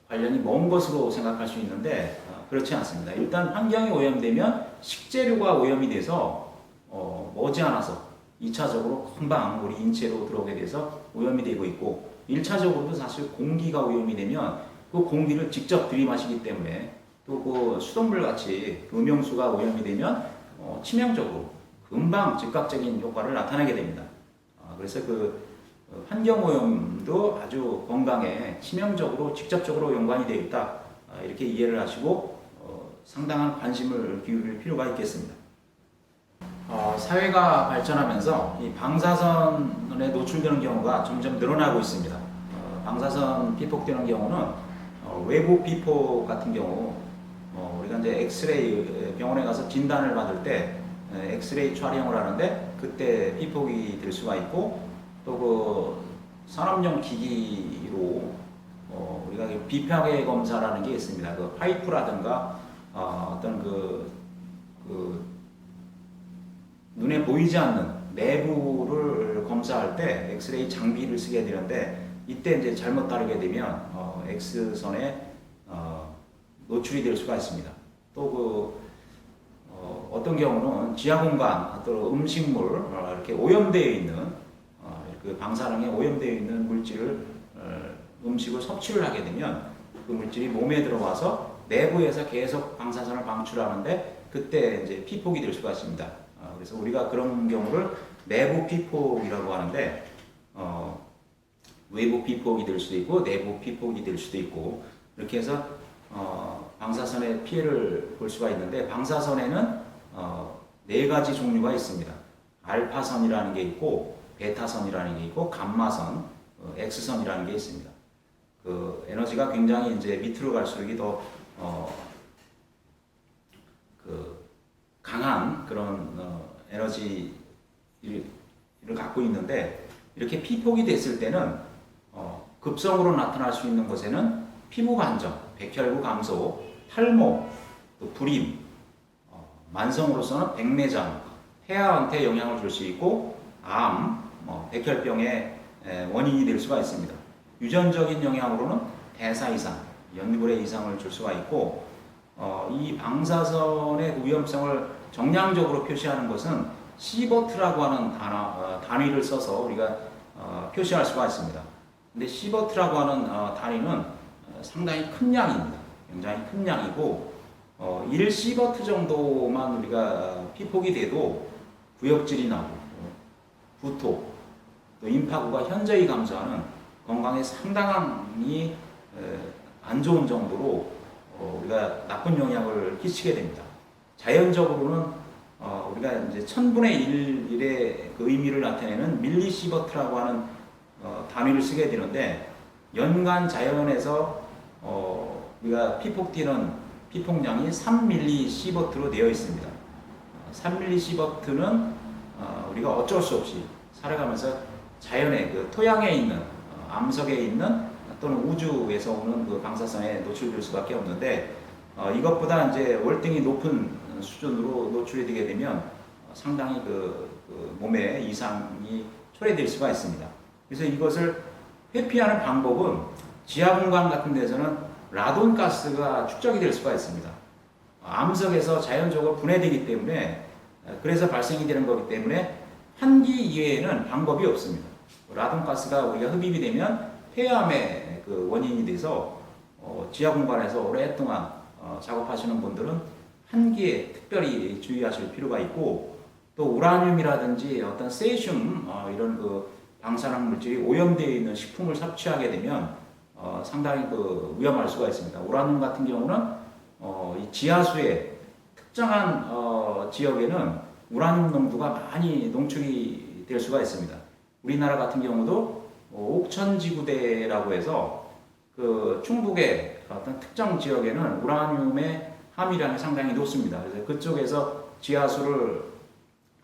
관련이 먼 것으로 생각할 수 있는데 그렇지 않습니다. 일단 환경이 오염되면 식재료가 오염이 돼서 머지않아서 2차적으로 금방 우리 인체로 들어오게 돼서 오염이 되고 있고 1차적으로도 사실 공기가 오염이 되면 그 공기를 직접 들이마시기 때문에 또 그 수돗물 같이 음용수가 오염이 되면 치명적으로 금방 즉각적인 효과를 나타내게 됩니다. 그래서 그 환경 오염도 아주 건강에 치명적으로 직접적으로 연관이 되어 있다. 이렇게 이해를 하시고 상당한 관심을 기울일 필요가 있겠습니다. 사회가 발전하면서 이 방사선에 노출되는 경우가 점점 늘어나고 있습니다. 방사선 피폭되는 경우는 외부 피폭 같은 경우 우리가 이제 엑스레이 병원에 가서 진단을 받을 때 엑스레이 촬영을 하는데 그때 피폭이 될 수가 있고 또 그 산업용 기기로 우리가 비파괴 검사라는 게 있습니다. 그 파이프라든가 어떤 그 눈에 보이지 않는 내부를 검사할 때 엑스레이 장비를 쓰게 되는데 이때 이제 잘못 다루게 되면 X선에 노출이 될 수가 있습니다. 또 어떤 경우는 지하 공간, 또 음식물 이렇게 오염되어 있는 그 방사능에 오염되어 있는 물질을 음식을 섭취를 하게 되면 그 물질이 몸에 들어와서 내부에서 계속 방사선을 방출하는데 그때 이제 피폭이 될 수가 있습니다. 그래서 우리가 그런 경우를 내부 피폭이라고 하는데 외부 피폭이 될 수도 있고 내부 피폭이 될 수도 있고 이렇게 해서 방사선의 피해를 볼 수가 있는데 방사선에는 네 가지 종류가 있습니다. 알파선이라는 게 있고 베타선이라는 게 있고 감마선, X선이라는 게 있습니다. 그 에너지가 굉장히 이제 밑으로 갈수록 더 강한 그런 에너지를 갖고 있는데 이렇게 피폭이 됐을 때는 급성으로 나타날 수 있는 것에는 피부 반점, 백혈구 감소, 탈모, 또 불임, 만성으로서는 백내장, 폐하한테 영향을 줄 수 있고 암, 백혈병의 원인이 될 수가 있습니다. 유전적인 영향으로는 대사 이상, 연골의 이상을 줄 수가 있고 이 방사선의 위험성을 정량적으로 표시하는 것은 시버트라고 하는 단위를 써서 우리가 표시할 수가 있습니다. 근데 시버트라고 하는 단위는 상당히 큰 양입니다. 굉장히 큰 양이고 1시버트 정도만 우리가 피폭이 돼도 구역질이 나고 구토, 또 임파구가 현저히 감소하는 건강에 상당히 안 좋은 정도로 우리가 나쁜 영향을 끼치게 됩니다. 자연적으로는 우리가 이제 1000분의 1의 그 의미를 나타내는 밀리시버트라고 하는 단위를 쓰게 되는데 연간 자연에서 우리가 피폭되는 피폭량이 3밀리시버트로 되어 있습니다. 3밀리시버트는 우리가 어쩔 수 없이 살아가면서 자연의 그 토양에 있는 암석에 있는 또는 우주에서 오는 그 방사선에 노출될 수밖에 없는데 이것보다 이제 월등히 높은 수준으로 노출이 되게 되면 상당히 그 몸에 이상이 초래될 수가 있습니다. 그래서 이것을 회피하는 방법은 지하 공간 같은 데서는 라돈 가스가 축적이 될 수가 있습니다. 암석에서 자연적으로 분해되기 때문에 그래서 발생이 되는 거기 때문에 환기 이외에는 방법이 없습니다. 라돈 가스가 우리가 흡입이 되면 폐암의 그 원인이 돼서 지하 공간에서 오랫동안 작업하시는 분들은 환기에 특별히 주의하실 필요가 있고 또 우라늄이라든지 어떤 세슘 이런 그 방사능 물질이 오염되어 있는 식품을 섭취하게 되면 상당히 그 위험할 수가 있습니다. 우라늄 같은 경우는 이 지하수의 특정한 지역에는 우라늄 농도가 많이 농축이 될 수가 있습니다. 우리나라 같은 경우도 옥천지구대라고 해서 그 충북의 어떤 특정 지역에는 우라늄의 함유량이 상당히 높습니다. 그래서 그쪽에서 지하수를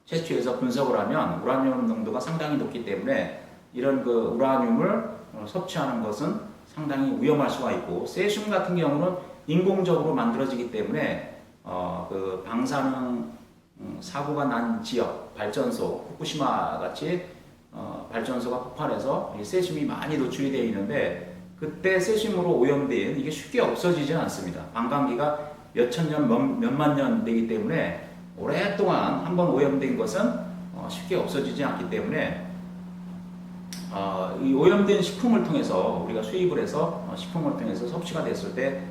채취해서 분석을 하면 우라늄 농도가 상당히 높기 때문에 이런 그 우라늄을 섭취하는 것은 상당히 위험할 수가 있고 세슘 같은 경우는 인공적으로 만들어지기 때문에 그 방사능 사고가 난 지역 발전소 후쿠시마 같이 발전소가 폭발해서 세슘이 많이 노출이 되어 있는데 그때 세슘으로 오염된 이게 쉽게 없어지지 않습니다. 반감기가 몇천 년, 몇만 년 되기 때문에 오랫동안 한번 오염된 것은 쉽게 없어지지 않기 때문에 이 오염된 식품을 통해서 우리가 수입을 해서 식품을 통해서 섭취가 됐을 때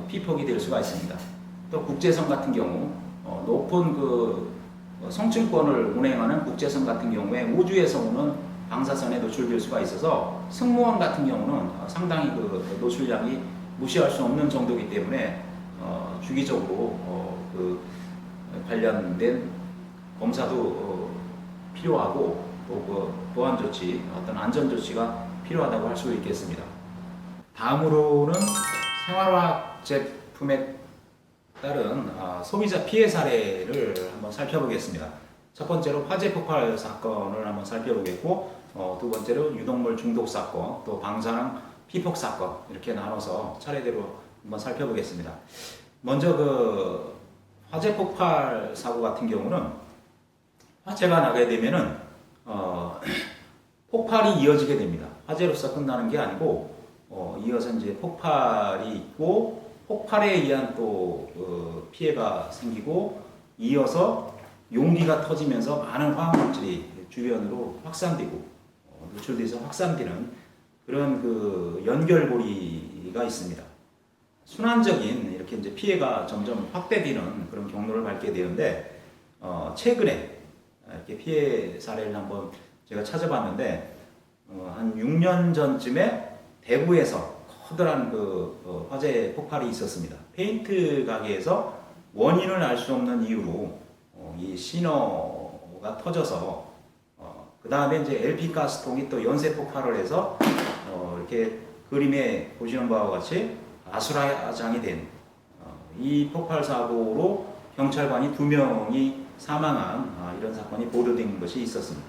피폭이 될 수가 있습니다. 또 국제선 같은 경우 높은 그 성층권을 운행하는 국제선 같은 경우에 우주에서 오는 방사선에 노출될 수가 있어서 승무원 같은 경우는 상당히 그 노출량이 무시할 수 없는 정도이기 때문에 주기적으로 그 관련된 검사도 필요하고 또 그 보안 조치, 어떤 안전 조치가 필요하다고 할 수 있겠습니다. 다음으로는 생활화학 제품에 따른 소비자 피해 사례를 한번 살펴보겠습니다. 첫 번째로 화재 폭발 사건을 한번 살펴보겠고, 두 번째로 유독물 중독 사건, 또 방사능 피폭 사건 이렇게 나눠서 차례대로 한번 살펴보겠습니다. 먼저 그 화재 폭발 사고 같은 경우는 화재가 나게 되면은 폭발이 이어지게 됩니다. 화재로서 끝나는 게 아니고 이어서 이제 폭발이 있고 폭발에 의한 또 피해가 생기고 이어서 용기가 터지면서 많은 화학물질이 주변으로 확산되고 노출돼서 확산되는 그런 그 연결고리가 있습니다. 순환적인 이렇게 이제 피해가 점점 확대되는 그런 경로를 밟게 되는데 최근에 이렇게 피해 사례를 한번 제가 찾아봤는데 한 6년 전쯤에 대구에서 커다란 그 화재 폭발이 있었습니다. 페인트 가게에서 원인을 알 수 없는 이유로 이 신호가 터져서 그 다음에 이제 LP 가스통이 또 연쇄 폭발을 해서 이렇게 그림에 보시는 바와 같이 아수라장이 된 이 폭발 사고로 경찰관이 2명이 사망한 이런 사건이 보도된 것이 있었습니다.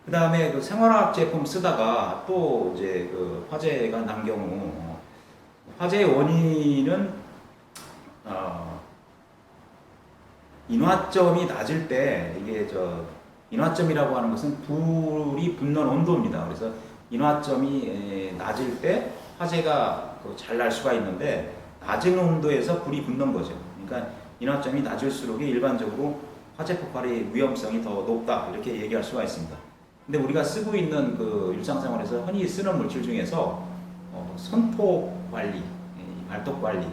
그 다음에 그 생활화학 제품 쓰다가 또 이제 그 화재가 난 경우 화재의 원인은 인화점이 낮을 때 이게 인화점이라고 하는 것은 불이 붙는 온도입니다. 그래서 인화점이 낮을 때 화재가 잘 날 수가 있는데 낮은 온도에서 불이 붙는 거죠. 그러니까 인화점이 낮을수록 일반적으로 화재 폭발의 위험성이 더 높다 이렇게 얘기할 수가 있습니다. 근데 우리가 쓰고 있는 그 일상생활에서 흔히 쓰는 물질 중에서 손톱 관리, 발톱 관리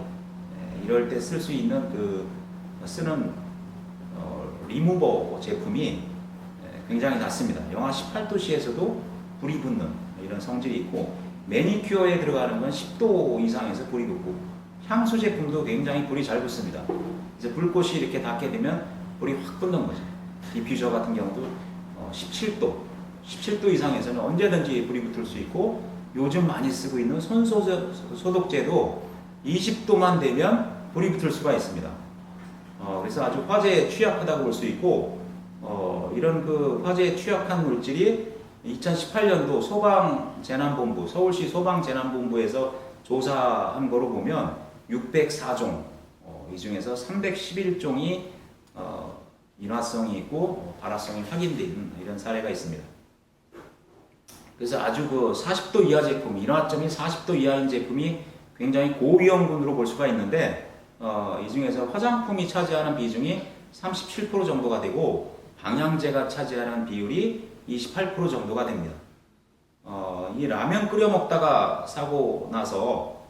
이럴 때 쓸 수 있는 그 쓰는 리무버 제품이 굉장히 낮습니다. 영하 18도씨에서도 불이 붙는 이런 성질이 있고 매니큐어에 들어가는 건 10도 이상에서 불이 붙고 향수 제품도 굉장히 불이 잘 붙습니다. 그래서 불꽃이 이렇게 닿게 되면 불이 확 붙는 거죠. 디퓨저 같은 경우도 17도 이상에서는 언제든지 불이 붙을 수 있고 요즘 많이 쓰고 있는 손소독제도 20도만 되면 불이 붙을 수가 있습니다. 그래서 아주 화재에 취약하다고 볼 수 있고 이런 그 화재에 취약한 물질이 2018년도 소방재난본부 서울시 소방재난본부에서 조사한 거로 보면 604종 이 중에서 311종이 인화성이 있고 발화성이 확인된 이런 사례가 있습니다. 그래서 아주 그 40도 이하 제품, 인화점이 40도 이하인 제품이 굉장히 고위험군으로 볼 수가 있는데 이 중에서 화장품이 차지하는 비중이 37% 정도가 되고 방향제가 차지하는 비율이 28% 정도가 됩니다. 이 라면 끓여 먹다가 사고 나서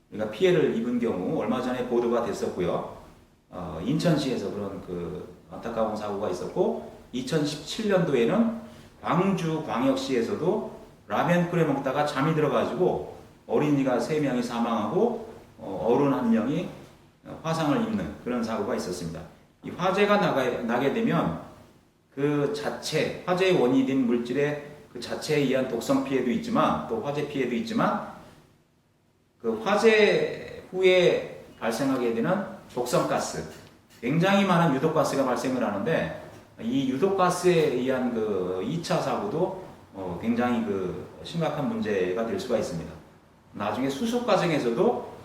우리가 피해를 입은 경우 얼마 전에 보도가 됐었고요. 인천시에서 그런 그 안타까운 사고가 있었고 2017년도에는 광주광역시에서도 라면 끓여 먹다가 잠이 들어가지고 어린이가 3명이 사망하고 어른 1명이 화상을 입는 그런 사고가 있었습니다. 이 화재가 나게 되면 그 자체 화재의 원인이 된 물질의 그 자체에 의한 독성 피해도 있지만 또 화재 피해도 있지만 그 화재 후에 발생하게 되는 독성가스 굉장히 많은 유독가스가 발생을 하는데 이 유독가스에 의한 그 2차 사고도 굉장히 그 심각한 문제가 될 수가 있습니다. 나중에 수습 과정에서도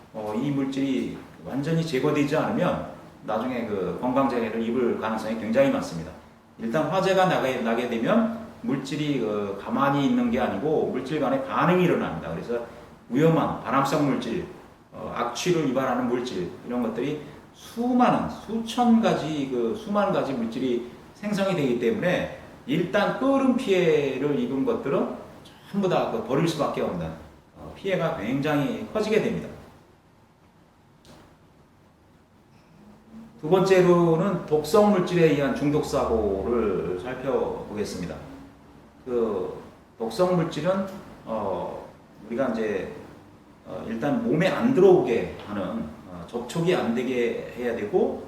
이 물질이 완전히 제거되지 않으면 나중에 그 건강장애를 입을 가능성이 굉장히 많습니다. 일단 화재가 나게 되면 물질이 가만히 있는 게 아니고 물질 간의 반응이 일어납니다. 그래서 위험한 발암성 물질, 악취를 유발하는 물질 이런 것들이 수천 가지 수많은 가지 물질이 생성이 되기 때문에 일단 끓음 피해를 입은 것들은 전부 다 버릴 수밖에 없는 피해가 굉장히 커지게 됩니다. 두 번째로는 독성 물질에 의한 중독 사고를 살펴보겠습니다. 그 독성 물질은 우리가 이제 일단 몸에 안 들어오게 하는 접촉이 안 되게 해야 되고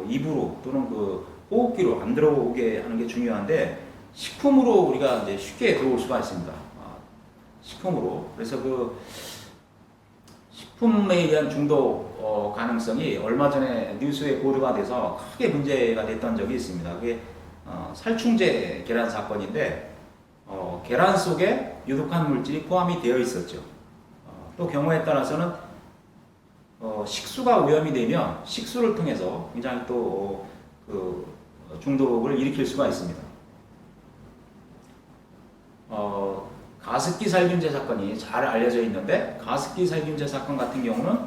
입으로 또는 그 호흡기로 안 들어오게 하는 게 중요한데 식품으로 우리가 이제 쉽게 들어올 수가 있습니다. 식품으로. 그래서 그 식품에 의한 중독 가능성이 얼마 전에 뉴스에 보도가 돼서 크게 문제가 됐던 적이 있습니다. 그게 살충제 계란 사건인데 계란 속에 유독한 물질이 포함이 되어 있었죠. 또 경우에 따라서는 식수가 오염이 되면 식수를 통해서 굉장히 또 그 중독을 일으킬 수가 있습니다. 가습기 살균제 사건이 잘 알려져 있는데 가습기 살균제 사건 같은 경우는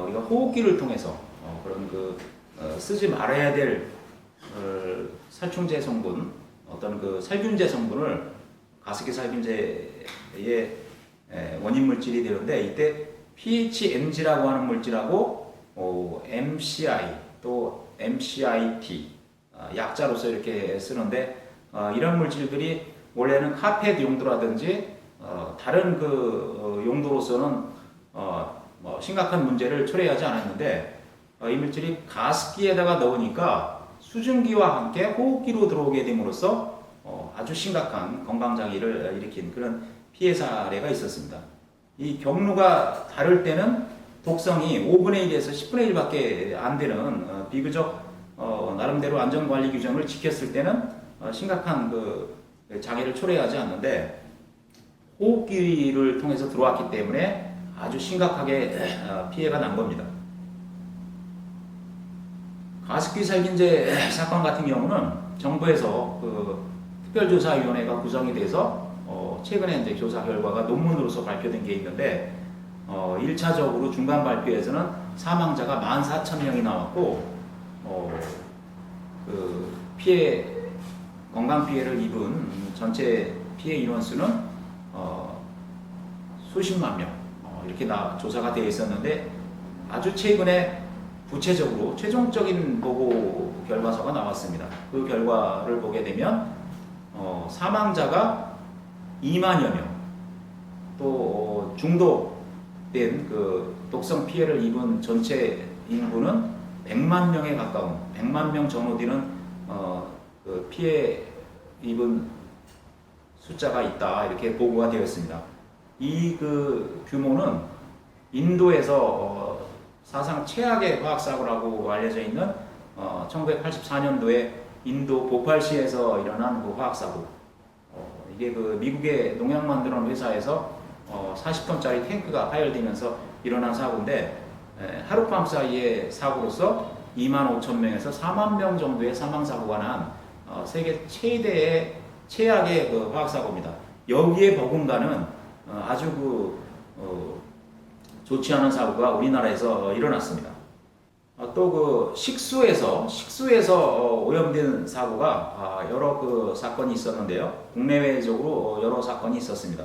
우리가 호흡기를 통해서 그런 쓰지 말아야 될 살충제 성분, 어떤 그 살균제 성분을 가습기 살균제의 원인 물질이 되는데 이때 PHMG라고 하는 물질하고 MCI 또 MCIT 약자로서 이렇게 쓰는데 이런 물질들이 원래는 카펫 용도라든지 다른 용도로서는 뭐 심각한 문제를 초래하지 않았는데 이 물질이 가습기에다가 넣으니까 수증기와 함께 호흡기로 들어오게 됨으로써 아주 심각한 건강장애를 일으킨 그런 피해 사례가 있었습니다. 이 경로가 다를 때는 독성이 5분의 1에서 10분의 1밖에 안 되는 비교적 나름대로 안전관리 규정을 지켰을 때는 심각한 장애를 초래하지 않는데 호흡기를 통해서 들어왔기 때문에 아주 심각하게 피해가 난 겁니다. 가습기 살균제 사건 같은 경우는 정부에서 특별조사위원회가 구성이 돼서 최근에 이제 조사 결과가 논문으로서 발표된 게 있는데 1차적으로 중간 발표에서는 사망자가 14,000명이 나왔고 건강 피해를 입은 전체 피해 인원수는 수십만 명 이렇게 조사가 되어 있었는데 아주 최근에 구체적으로 최종적인 보고 결과서가 나왔습니다. 그 결과를 보게 되면 사망자가 2만여 명, 또 중독된 독성 피해를 입은 전체 인구는 100만 명에 가까운 100만 명 전후 되는 피해 입은 숫자가 있다 이렇게 보고가 되었습니다. 이 규모는 인도에서 사상 최악의 화학사고라고 알려져 있는 1984년도에 인도 보팔시에서 일어난 화학사고. 이게 미국의 농약 만드는 회사에서 40톤짜리 탱크가 파열되면서 일어난 사고인데 하룻밤 사이에 사고로서 2만 5천 명에서 4만 명 정도의 사망사고가 난 세계 최악의 화학사고입니다. 여기에 버금가는 아주 좋지 않은 사고가 우리나라에서 일어났습니다. 또 식수에서 오염된 사고가 여러 사건이 있었는데요. 국내외적으로 여러 사건이 있었습니다.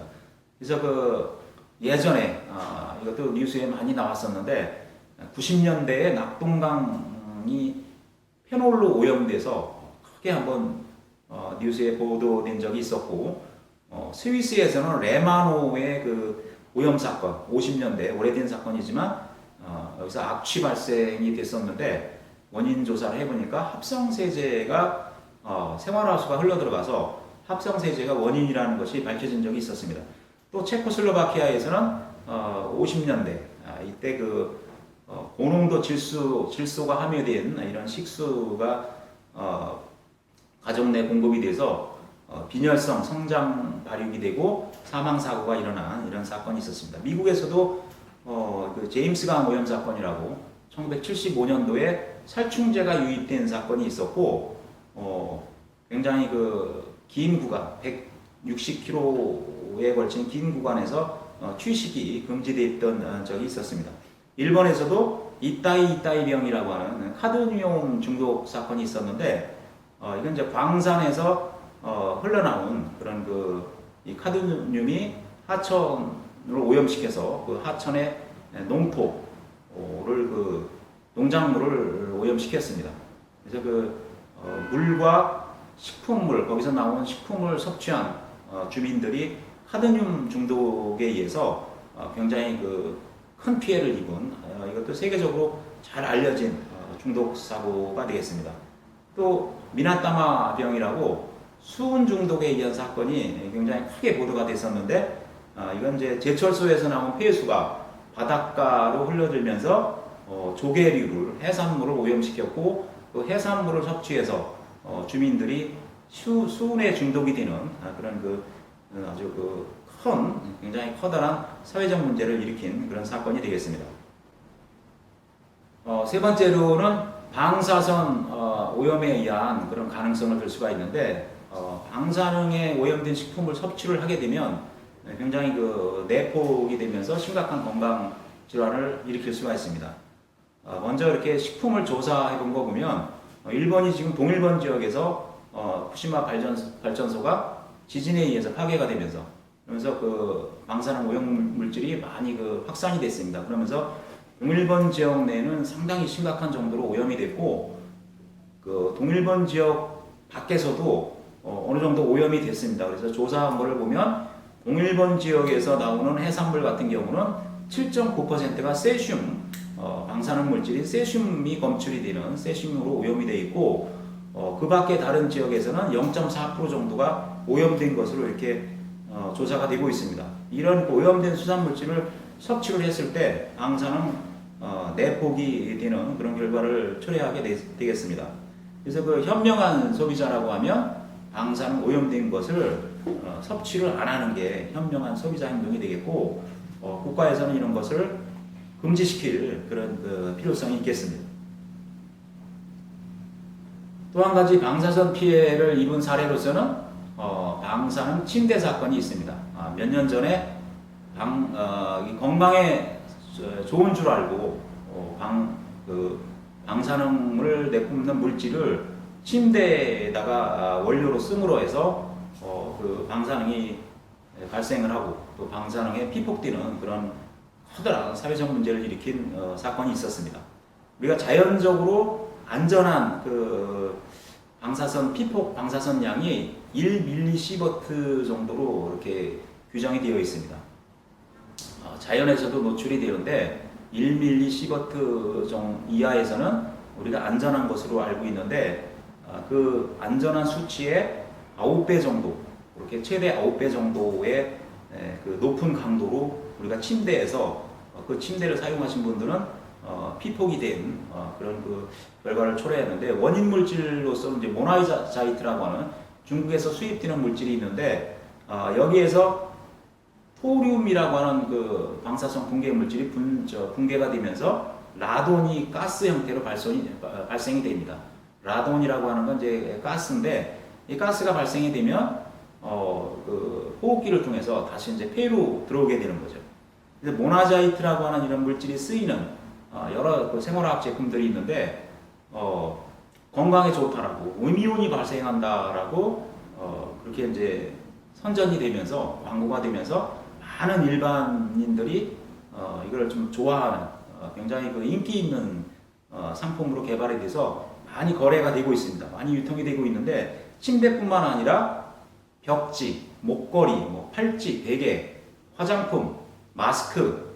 그래서 예전에 이것도 뉴스에 많이 나왔었는데 90년대에 낙동강이 페놀로 오염돼서 크게 한번 뉴스에 보도된 적이 있었고 스위스에서는 레마노의 오염 사건 50년대 오래된 사건이지만 여기서 악취 발생이 됐었는데 원인 조사를 해보니까 합성세제가 생활하수가 흘러들어가서 합성세제가 원인이라는 것이 밝혀진 적이 있었습니다. 또 체코슬로바키아에서는 50년대 이때 고농도 질소가 함유된 이런 식수가 가정 내 공급이 돼서 빈혈성 성장 발육이 되고 사망 사고가 일어난 이런 사건이 있었습니다. 미국에서도 제임스강 오염 사건이라고 1975년도에 살충제가 유입된 사건이 있었고 굉장히 긴 구간 160km에 걸친 긴 구간에서 취식이 금지되었던 적이 있었습니다. 일본에서도 이따이병이라고 하는 카드뮴 중독 사건이 있었는데 이건 이제 광산에서 흘러나온 그런 이 카드뮴이 하천을 오염시켜서 그 하천의 농토를 농작물을 오염시켰습니다. 그래서 물과 식품물, 거기서 나온 식품을 섭취한 주민들이 카드뮴 중독에 의해서 굉장히 큰 피해를 입은 이것도 세계적으로 잘 알려진 중독 사고가 되겠습니다. 또 미나타마병이라고 수은 중독에 의한 사건이 굉장히 크게 보도가 됐었는데 이건 이제 제철소에서 나온 폐수가 바닷가로 흘러들면서 조개류를 해산물을 오염시켰고 그 해산물을 섭취해서 주민들이 수은에 중독이 되는 그런 아주 굉장히 커다란 사회적 문제를 일으킨 그런 사건이 되겠습니다. 세 번째로는 방사선 오염에 의한 그런 가능성을 들 수가 있는데 방사능에 오염된 식품을 섭취를 하게 되면 굉장히 내폭이 되면서 심각한 건강 질환을 일으킬 수가 있습니다. 먼저 이렇게 식품을 조사해 본 거 보면 일본이 지금 동일본 지역에서 후쿠시마 발전소가 지진에 의해서 파괴가 되면서 그러면서 방사능 오염 물질이 많이 확산이 됐습니다. 그러면서 동일본 지역 내에는 상당히 심각한 정도로 오염이 됐고 동일본 지역 밖에서도 어느 정도 오염이 됐습니다. 그래서 조사한 거를 보면 동일본 지역에서 나오는 해산물 같은 경우는 7.9%가 세슘, 방사능 물질인 세슘이 검출이 되는 세슘으로 오염이 되어 있고 그 밖에 다른 지역에서는 0.4% 정도가 오염된 것으로 이렇게 조사가 되고 있습니다. 이런 오염된 수산물질을 섭취를 했을 때 방사능 내폭이 되는 그런 결과를 초래하게 되겠습니다. 그래서 현명한 소비자라고 하면 방사능 오염된 것을 섭취를 안 하는 게 현명한 소비자 행동이 되겠고 국가에서는 이런 것을 금지시킬 그런 필요성이 있겠습니다. 또 한 가지 방사선 피해를 입은 사례로서는 방사능 침대 사건이 있습니다. 몇 년 전에 건강에 좋은 줄 알고 방사능을 내뿜는 물질을 침대에다가 원료로 씀으로 해서 방사능이 발생을 하고 또 방사능에 피폭되는 그런 커다란 사회적 문제를 일으킨 사건이 있었습니다. 우리가 자연적으로 안전한 방사선 피폭 방사선 양이 1mSv 정도로 이렇게 규정이 되어 있습니다. 자연에서도 노출이 되는데 1mSv 이하에서는 우리가 안전한 것으로 알고 있는데 그 안전한 수치의 9배 정도, 그렇게 최대 9배 정도의 높은 강도로 우리가 침대에서 그 침대를 사용하신 분들은 피폭이 된 그런 결과를 초래했는데 원인 물질로서는 이제 모나자이트라고 하는 중국에서 수입되는 물질이 있는데 여기에서 토륨이라고 하는 방사성 붕괴 물질이 붕괴가 되면서 라돈이 가스 형태로 발생이 됩니다. 라돈이라고 하는 건 이제 가스인데 이 가스가 발생이 되면 호흡기를 통해서 다시 이제 폐로 들어오게 되는 거죠. 그래서 모나자이트라고 하는 이런 물질이 쓰이는 여러 생활화학 제품들이 있는데 건강에 좋다라고 음이온이 발생한다라고 그렇게 이제 선전이 되면서 광고가 되면서 많은 일반인들이 이걸 좀 좋아하는 굉장히 인기 있는 상품으로 개발이 돼서 많이 거래가 되고 있습니다. 많이 유통이 되고 있는데 침대뿐만 아니라 벽지, 목걸이, 팔찌, 베개, 화장품, 마스크,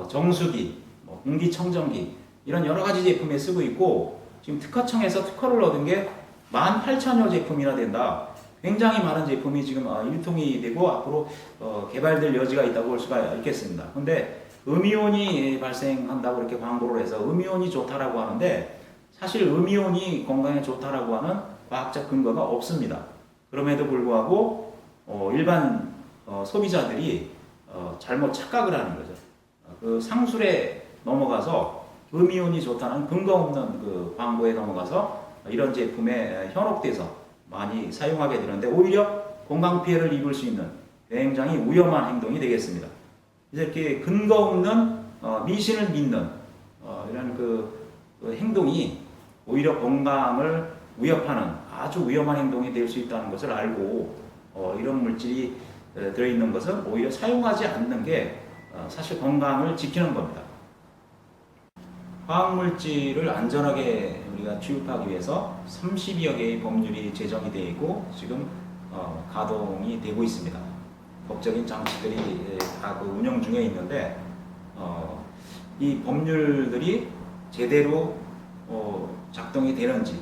정수기, 공기청정기 이런 여러 가지 제품에 쓰고 있고 지금 특허청에서 특허를 얻은 게 18,000여 제품이나 된다. 굉장히 많은 제품이 지금 유통이 되고 앞으로 개발될 여지가 있다고 볼 수가 있겠습니다. 근데 음이온이 발생한다고 이렇게 광고를 해서 음이온이 좋다라고 하는데 사실 음이온이 건강에 좋다라고 하는 과학적 근거가 없습니다. 그럼에도 불구하고 일반 소비자들이 잘못 착각을 하는 거죠. 상술에 넘어가서 음이온이 좋다는 근거 없는 광고에 넘어가서 이런 제품에 현혹돼서 많이 사용하게 되는데 오히려 건강 피해를 입을 수 있는 굉장히 위험한 행동이 되겠습니다. 그래서 이렇게 근거 없는 미신을 믿는 이런 행동이 오히려 건강을 위협하는 아주 위험한 행동이 될 수 있다는 것을 알고 이런 물질이 들어있는 것은 오히려 사용하지 않는 게 사실 건강을 지키는 겁니다. 화학물질을 안전하게 우리가 취급하기 위해서 30여 개의 법률이 제정이 되어 있고 지금 가동이 되고 있습니다. 법적인 장치들이 다 운영 중에 있는데 이 법률들이 제대로 작동이 되는지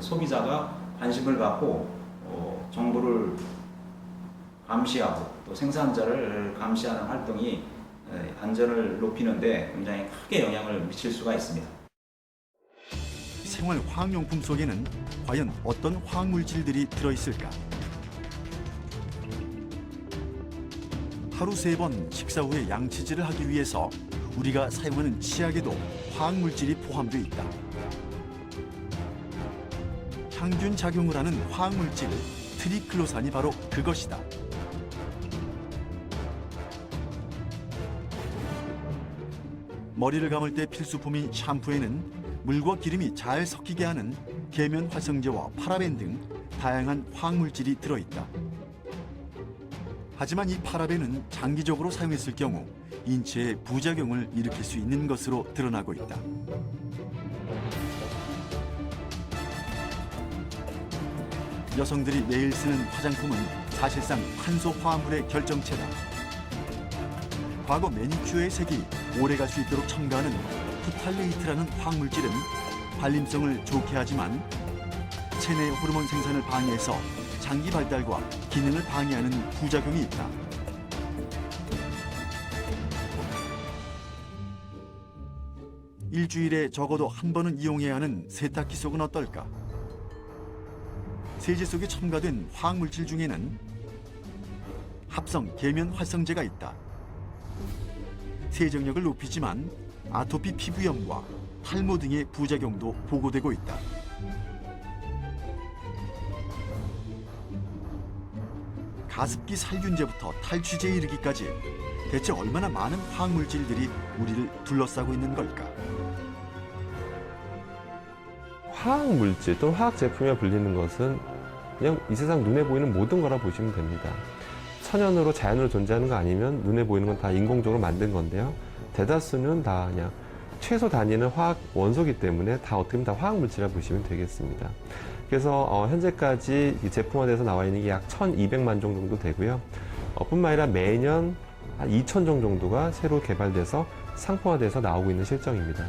소비자가 관심을 갖고 정부를 감시하고 또 생산자를 감시하는 활동이 안전을 높이는데 굉장히 크게 영향을 미칠 수가 있습니다. 생활 화학용품 속에는 과연 어떤 화학물질들이 들어있을까? 하루 3번 식사 후에 양치질을 하기 위해서 우리가 사용하는 치약에도 화학물질이 포함되어 있다. 항균 작용을 하는 화학물질 트리클로산이 바로 그것이다. 머리를 감을 때 필수품인 샴푸에는 물과 기름이 잘 섞이게 하는 계면 활성제와 파라벤 등 다양한 화학물질이 들어있다. 하지만 이 파라벤은 장기적으로 사용했을 경우 인체에 부작용을 일으킬 수 있는 것으로 드러나고 있다. 여성들이 매일 쓰는 화장품은 사실상 탄소 화합물의 결정체다. 과거 매니큐어의 색이 오래갈 수 있도록 첨가하는 프탈레이트라는 화학물질은 발림성을 좋게 하지만 체내 호르몬 생산을 방해해서 장기 발달과 기능을 방해하는 부작용이 있다. 일주일에 적어도 한 번은 이용해야 하는 세탁기 속은 어떨까? 세제 속에 첨가된 화학물질 중에는 합성 계면 활성제가 있다. 세정력을 높이지만 아토피 피부염과 탈모 등의 부작용도 보고되고 있다. 가습기 살균제부터 탈취제에 이르기까지 대체 얼마나 많은 화학물질들이 우리를 둘러싸고 있는 걸까? 화학물질 또는 화학제품이라 불리는 것은 그냥 이 세상 눈에 보이는 모든 거라 보시면 됩니다. 천연으로 자연으로 존재하는 거 아니면 눈에 보이는 건 다 인공적으로 만든 건데요. 대다수는 다 그냥 최소 단위는 화학 원소이기 때문에 다 어떻게 보면 다 화학물질이라 보시면 되겠습니다. 그래서 현재까지 제품화돼서 나와 있는 게 약 1,200만 종 정도 되고요. 뿐만 아니라 매년 한 2,000종 정도가 새로 개발돼서 상품화돼서 나오고 있는 실정입니다.